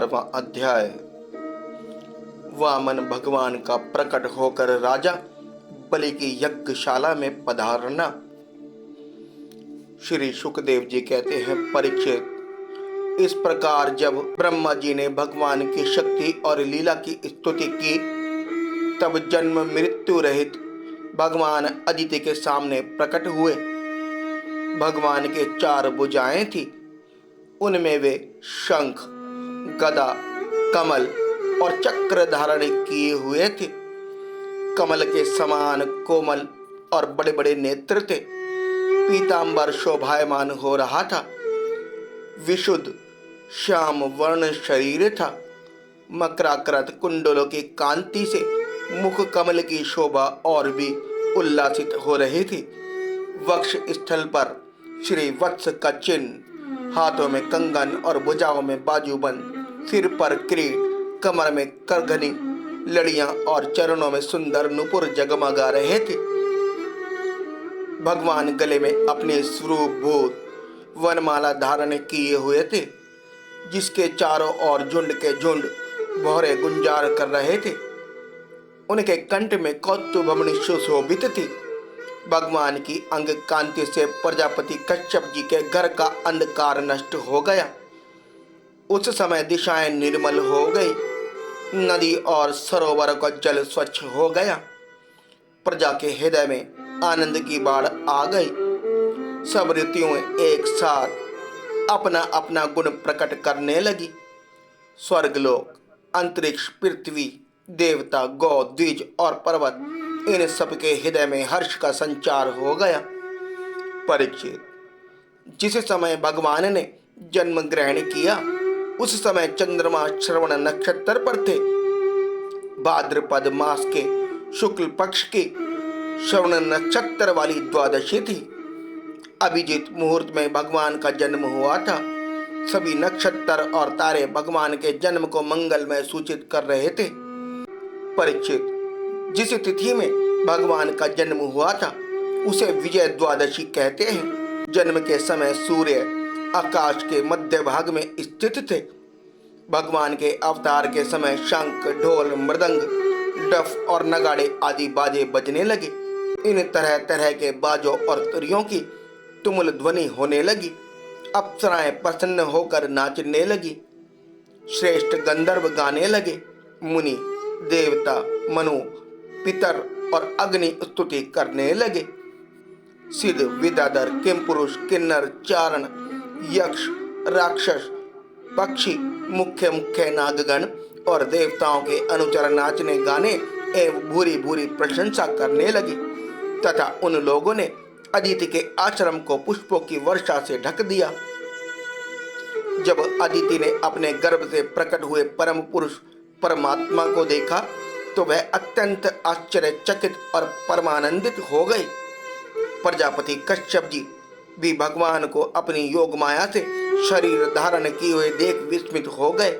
17वां अध्याय। वामन भगवान का प्रकट होकर राजा बलि की यज्ञशाला में पधारना। श्री सुखदेव जी कहते हैं, परीक्षित, इस प्रकार जब ब्रह्मा जी ने भगवान की शक्ति और लीला की स्तुति की, तब जन्म मृत्यु रहित भगवान अदिति के सामने प्रकट हुए। भगवान के 4 भुजाएं थी, उनमें वे शंख, गदा, कमल और चक्र धारण किए हुए थे। कमल के समान कोमल और बड़े बड़े नेत्र थे। पीतांबर शोभायमान हो रहा था। विशुद्ध श्याम वर्ण शरीर था। मकराकृत कुंडलों की कांति से मुख कमल की शोभा और भी उल्लासित हो रही थी। वक्ष स्थल पर श्री वत्स का चिन्ह, हाथों में कंगन और भुजाओं में बाजूबंद, सिर पर किरीट, कमर में करघनी लड़ियां और चरणों में सुंदर नुपुर जगमगा रहे थे। भगवान गले में अपने स्वरूप भूत वनमाला धारण किए हुए थे, जिसके चारों ओर झुंड के झुंड भौरे गुंजार कर रहे थे। उनके कंठ में कौतुभमणि सुशोभित थी। भगवान की अंग कांति से प्रजापति कश्यप जी के घर का अंधकार नष्ट हो गया। उस समय दिशाएं निर्मल हो गई। नदी और सरोवर का जल स्वच्छ हो गया। प्रजा के हृदय में आनंद की बाढ़ आ गई। सब ऋतुएं एक साथ अपना अपना गुण प्रकट करने लगी। स्वर्गलोक, अंतरिक्ष, पृथ्वी, देवता, गौ, द्विज और पर्वत, इन सबके हृदय में हर्ष का संचार हो गया। परीक्षित, जिस समय भगवान ने जन्म ग्रहण किया, उस समय चंद्रमा श्रवण नक्षत्र पर थे। भाद्रपद मास के शुक्ल पक्ष की श्रवण नक्षत्र वाली द्वादशी थी। अभिजीत मुहूर्त में भगवान का जन्म हुआ था। सभी नक्षत्र और तारे भगवान के जन्म को मंगलमय सूचित कर रहे थे। परीक्षित, जिस तिथि में भगवान का जन्म हुआ था, उसे विजय द्वादशी कहते हैं। जन्म के समय सूर्य आकाश के मध्य भाग में स्थित थे। भगवान के अवतार के समय शंख, ढोल, मृदंग, डफ और नगाड़े आदि बाजे बजने लगे। इन तरह तरह के बाजों और तुरियों की तुमुल ध्वनि होने लगी। अप्सराएं प्रसन्न होकर नाचने लगी। श्रेष्ठ गंधर्व गाने लगे। मुनि, देवता, मनु, पितर और अग्नि स्तुति करने लगे। सिद्ध, विद्याधर, किमपुरुष, किन्नर, चारण, यक्ष, राक्षस, पक्षी, मुख्य मुख्य नागगण और देवताओं के अनुचर नाचने गाने एवं भूरी भूरी प्रशंसा करने लगे। तथा उन लोगों ने अदिति के आश्रम को पुष्पों की वर्षा से ढक दिया। जब अदिति ने अपने गर्भ से प्रकट हुए परम पुरुष परमात्मा को देखा, तो वह अत्यंत आश्चर्यचकित और परमानंदित हो गई। प्रजापति कश्यप जी भी भगवान को अपनी योग माया से शरीर धारण किए हुए देख विस्मित हो गए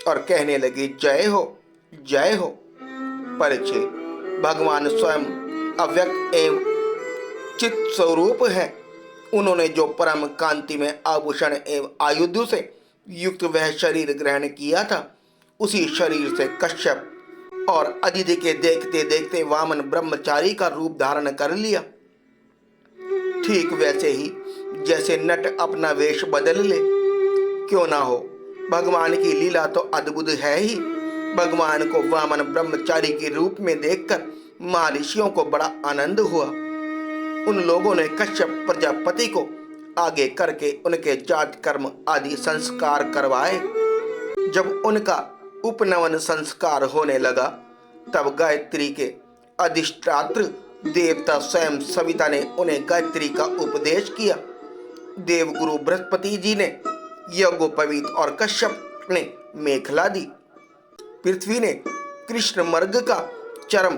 और कहने लगे, जय हो, जय हो। परीक्षित, भगवान स्वयं अव्यक्त एवं चित स्वरूप है। उन्होंने जो परम कांति में आभूषण एवं आयुध से युक्त वह शरीर ग्रहण किया था, उसी शरीर से कश्यप और अदिति के देखते देखते वामन ब्रह्मचारी का रूप धारण कर लिया। ठीक वैसे ही जैसे नट अपना वेश बदल ले। क्यों ना हो, भगवान की लीला तो अद्भुत है ही। भगवान को वामन ब्रह्मचारी के रूप में देखकर महर्षियों को बड़ा आनंद हुआ। उन लोगों ने कश्यप प्रजापति को आगे करके उनके जात कर्म आदि संस्कार करवाए। जब उनका उपनयन संस्कार होने लगा, तब गायत्री के अधिष्ठात्र देवता स्वयं सविता ने उन्हें गायत्री का उपदेश किया। देवगुरु बृहस्पति जी ने यज्ञोपवीत और कश्यप ने मेखला दी। पृथ्वी ने कृष्ण मर्ग का चरम,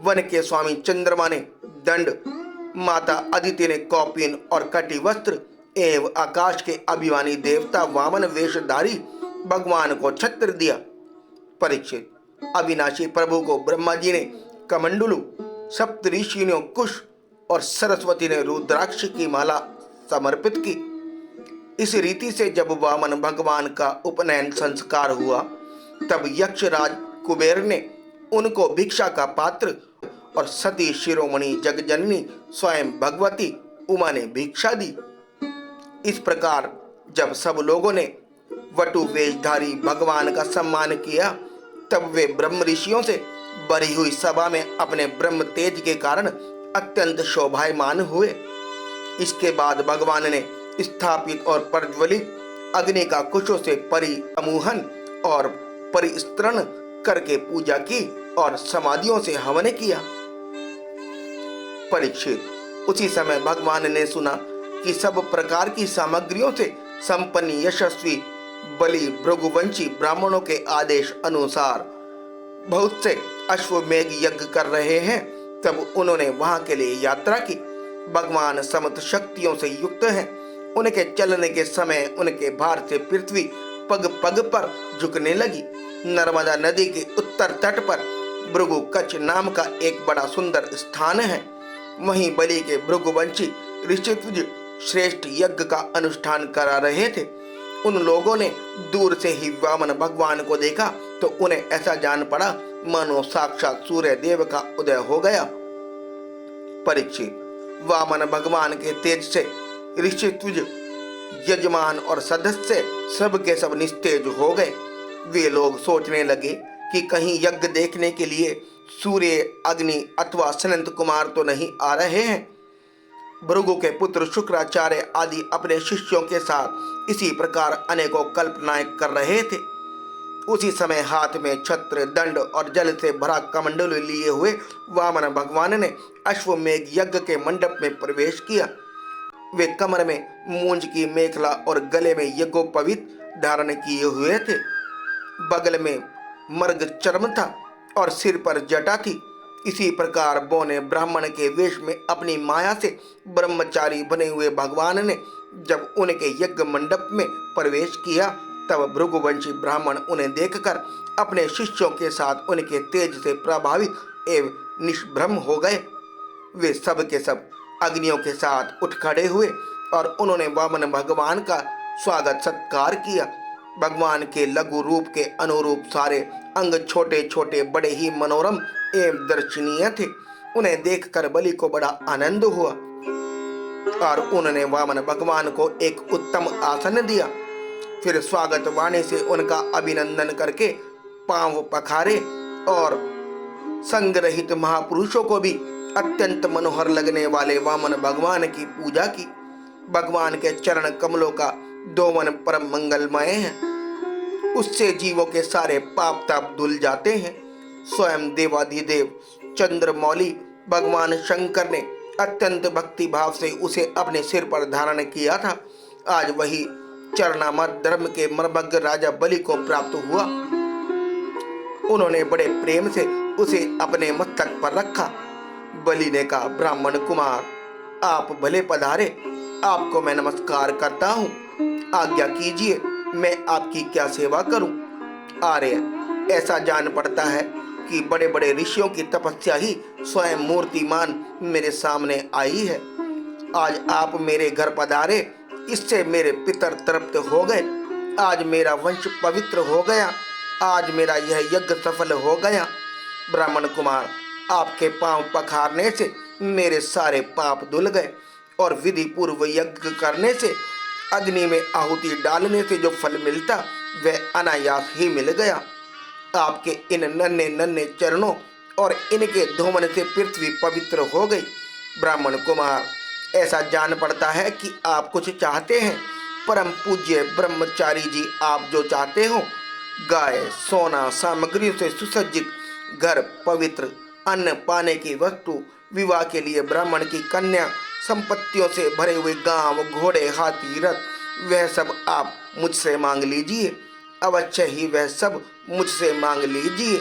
वन के स्वामी चंद्रमा ने दंड, माता अदिति ने कौपीन और कटी वस्त्र एवं आकाश के अभिमानी देवता वामन वेशधारी भगवान को छत्र दिया। परीक्षित, अविनाशी प्रभु को ब्रह्मा जी ने कमंडलु, सप्तऋषि ने कुश और सरस्वती ने रुद्राक्ष की माला समर्पित की। इस रीति से जब वामन भगवान का उपनयन संस्कार हुआ तब यक्षराज कुबेर ने उनको भिक्षा का पात्र और सती शिरोमणि जगजननी स्वयं भगवती उमा ने भिक्षा दी। इस प्रकार जब सब लोगों ने वटु वेशधारी भगवान का सम्मान किया तब वे ब्रह्म ऋषियों से भरी हुई सभा में अपने ब्रह्म तेज के कारण अत्यंत शोभायमान हुए। इसके बाद भगवान ने स्थापित और प्रज्वलित अग्नि का कुशों से परिअमूहन और परिस्तरण करके पूजा की और समाधियों से हवन किया। परीक्षित, उसी समय भगवान ने सुना कि सब प्रकार की सामग्रियों से संपन्न यशस्वी बलि भृगुवंशी ब्राह्मणों के आदेश अनुसार बहुत से अश्वमेघ यज्ञ कर रहे हैं। तब उन्होंने वहां के लिए यात्रा की। भगवान समस्त शक्तियों से युक्त हैं। उनके चलने के समय उनके भार से पृथ्वी पग पग पर झुकने लगी। नर्मदा नदी के उत्तर तट पर भृगु कच्छ नाम का एक बड़ा सुंदर स्थान है। वहीं बलि के भृगुवंशी ऋषित्वज श्रेष्ठ यज्ञ का अनुष्ठान करा रहे थे। उन लोगों ने दूर से ही वामन भगवान को देखा तो उन्हें ऐसा जान पड़ा मानो साक्षात सूर्य देव का उदय हो गया। परीक्षित, वामन भगवान के तेज से ऋषित्वज यजमान और सदस्य सब के सब निस्तेज हो गए। वे लोग सोचने लगे कि कहीं यज्ञ देखने के लिए सूर्य, अग्नि अथवा सनंत कुमार तो नहीं आ रहे हैं। भृगु के पुत्र शुक्राचार्य आदि अपने शिष्यों के साथ इसी प्रकार अनेकों कल्पनाएं कर रहे थे। उसी समय हाथ में छत्र, दंड और जल से भरा कमंडल लिए हुए वामन भगवान ने अश्वमेघ यज्ञ के मंडप में प्रवेश किया। वे कमर में मूंज की मेखला और गले में यज्ञोपवीत धारण किए हुए थे। बगल में मर्ग चर्म था और सिर पर जटा थी। इसी प्रकार बौने ब्राह्मण के वेश में अपनी माया से ब्रह्मचारी बने हुए भगवान ने जब उनके यज्ञ मंडप में प्रवेश किया तब भृगुवंशी ब्राह्मण उन्हें देखकर अपने शिष्यों के साथ उनके तेज से प्रभावित एवं निष्भ्रम हो गए। वे सब के सब अग्नियों के साथ उठ खड़े हुए और उन्होंने वामन भगवान का स्वागत सत्कार किया। भगवान के लघु रूप के अनुरूप सारे अंग छोटे छोटे बड़े ही मनोरम एवं दर्शनीय थे। उन्हें देखकर बलि को बड़ा आनंद हुआ और उन्होंने वामन भगवान को एक उत्तम आसन दिया। फिर स्वागत वाणी से उनका अभिनंदन करके पांव पखारे और संग्रहित महापुरुषों को भी अत्यंत मनोहर लगने वाले वामन भगवान की पूजा की। भगवान के चरण कमलों का दोवन परम मंगलमय है। उससे जीवों के सारे पाप ताप धुल जाते हैं। स्वयं देवाधिदेव चंद्रमौली भगवान शंकर ने अत्यंत भक्ति भाव से उसे अपने सिर पर धारण किया था। आज वही चरणामत धर्म के मर्मज्ञ राजा बलि को प्राप्त हुआ। उन्होंने बड़े प्रेम से उसे अपने मस्तक पर रखा। बलि ने कहा, ब्राह्मण कुमार, आप भले पधारे, आपको मैं नमस्कार करता हूँ। आज्ञा कीजिए, मैं आपकी क्या सेवा करूं? आर्य, ऐसा जान पड़ता है कि बड़े बड़े ऋषियों की तपस्या ही स्वयं मूर्तिमान मेरे सामने आई है। आज आप मेरे घर पधारे, इससे मेरे पितर तृप्त हो गए। आज मेरा वंश पवित्र हो गया। आज मेरा यह यज्ञ सफल हो गया। ब्राह्मण कुमार, आपके पांव पखारने से मेरे सारे पाप धुल गए और विधि पूर्व यज्ञ करने से, अग्नि में आहुति डालने से जो फल मिलता वह अनायास ही मिल गया। आपके इन नन्हे नन्हे चरणों और इनके धूमन से पृथ्वी पवित्र हो गई। ब्राह्मण कुमार, ऐसा जान पड़ता है कि आप कुछ चाहते हैं। परम पूज्य ब्रह्मचारी जी, आप जो चाहते हो, गाय, सोना, सामग्रियों से सुसज्जित घर, पवित्र अन्न पाने की वस्तु, विवाह के लिए ब्राह्मण की कन्या, संपत्तियों से भरे हुए गांव, घोड़े, हाथी, रथ, वह सब आप मुझसे मांग लीजिए। अवश्य ही वह सब मुझसे मांग लीजिए।